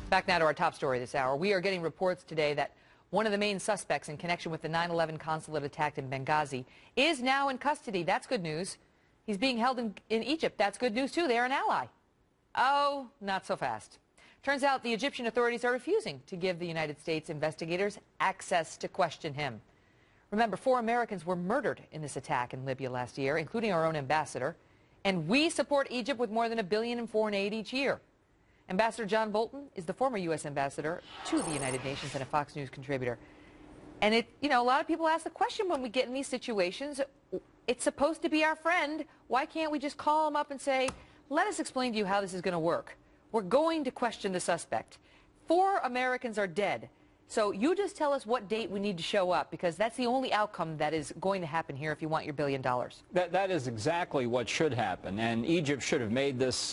Back now to our top story this hour. We are getting reports today that one of the main suspects in connection with the 9/11 consulate attack in Benghazi is now in custody. That's good news. He's being held in Egypt. That's good news, too. They're an ally. Oh, not so fast. Turns out the Egyptian authorities are refusing to give the United States investigators access to question him. Remember, 4 Americans were murdered in this attack in Libya last year, including our own ambassador. And we support Egypt with more than $1 billion in foreign aid each year. Ambassador John Bolton is the former U.S. ambassador to the United Nations and a Fox News contributor. And a lot of people ask the question when we get in these situations, it's supposed to be our friend. Why can't we just call him up and say, let us explain to you how this is going to work? We're going to question the suspect. 4 Americans are dead. So you just tell us what date we need to show up, because that's the only outcome that is going to happen here if you want your $1 billion. That is exactly what should happen, and Egypt should have made this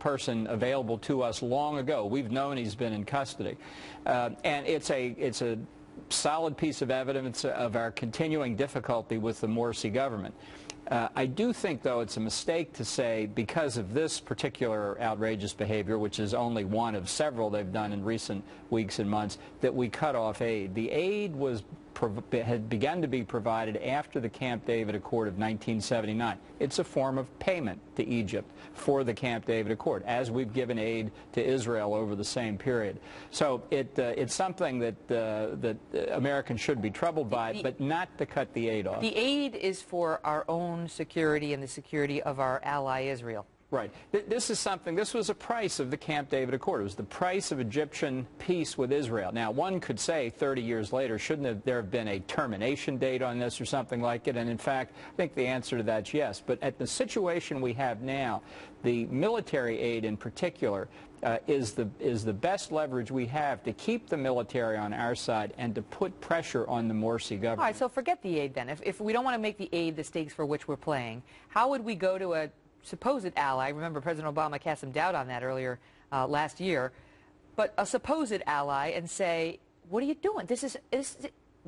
person available to us long ago. We've known he's been in custody, and it's a solid piece of evidence of our continuing difficulty with the Morsi government. I do think, though, it's a mistake to say because of this particular outrageous behavior, which is only one of several they've done in recent weeks and months, that we cut off aid. The aid had begun to be provided after the Camp David Accord of 1979. It's a form of payment to Egypt for the Camp David Accord, as we've given aid to Israel over the same period. So it's something that Americans should be troubled by, but not to cut the aid off. The aid is for our own security and the security of our ally Israel. Right. This was a price of the Camp David Accord. It was the price of Egyptian peace with Israel. Now, one could say 30 years later, shouldn't there have been a termination date on this or something like it? And in fact, I think the answer to that's yes. But at the situation we have now, the military aid in particular is the best leverage we have to keep the military on our side and to put pressure on the Morsi government. All right, so forget the aid then. If we don't want to make the aid the stakes for which we're playing, how would we go to a supposed ally? Remember, President Obama cast some doubt on that earlier last year. But a supposed ally and say, what are you doing? This is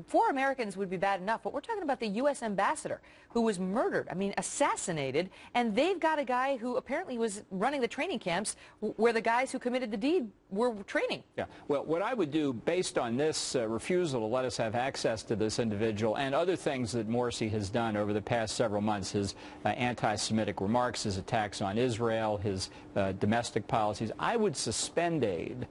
4 Americans would be bad enough, but we're talking about the U.S. ambassador who was murdered, assassinated, and they've got a guy who apparently was running the training camps where the guys who committed the deed were training. Yeah. Well, what I would do based on this refusal to let us have access to this individual and other things that Morsi has done over the past several months, his anti-Semitic remarks, his attacks on Israel, his domestic policies, I would suspend aid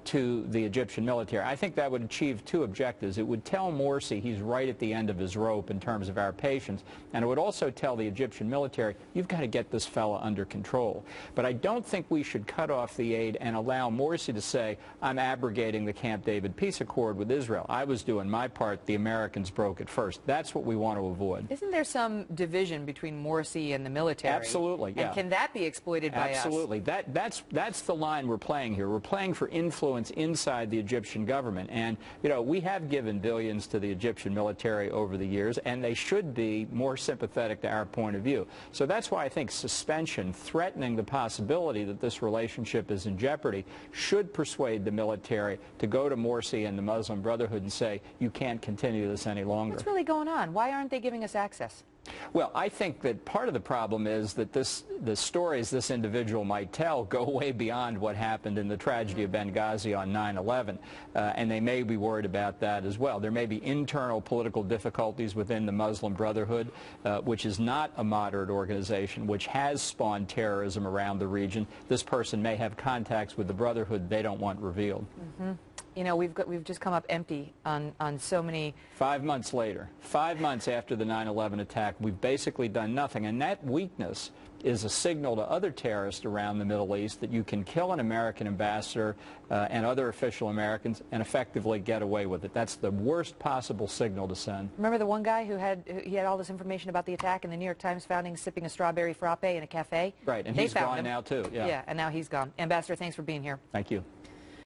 to the Egyptian military. I think that would achieve 2 objectives. It would tell Morsi he's right at the end of his rope in terms of our patience, and it would also tell the Egyptian military, you've got to get this fellow under control. But I don't think we should cut off the aid and allow Morsi to say, I'm abrogating the Camp David peace accord with Israel. I was doing my part. The Americans broke it first. That's what we want to avoid. Isn't there some division between Morsi and the military? Absolutely, yeah. And can that be exploited by us? Absolutely. That's the line we're playing here. We're playing for influence inside the Egyptian government. And, we have given billions to the Egyptian military over the years, and they should be more sympathetic to our point of view. So that's why I think suspension, threatening the possibility that this relationship is in jeopardy, should persuade the military to go to Morsi and the Muslim Brotherhood and say, you can't continue this any longer. What's really going on? Why aren't they giving us access? Well, I think that part of the problem is that the stories this individual might tell go way beyond what happened in the tragedy of Benghazi on 9/11, and they may be worried about that as well. There may be internal political difficulties within the Muslim Brotherhood, which is not a moderate organization, which has spawned terrorism around the region. This person may have contacts with the Brotherhood they don't want revealed. Mm-hmm. We've just come up empty on so many. 5 months later, 5 months after the 9/11 attack, we've basically done nothing. And that weakness is a signal to other terrorists around the Middle East that you can kill an American ambassador and other official Americans and effectively get away with it. That's the worst possible signal to send. Remember the one guy who had all this information about the attack, and the New York Times found him sipping a strawberry frappe in a cafe? Right, and he's gone now too. Yeah, and now he's gone. Ambassador, thanks for being here. Thank you.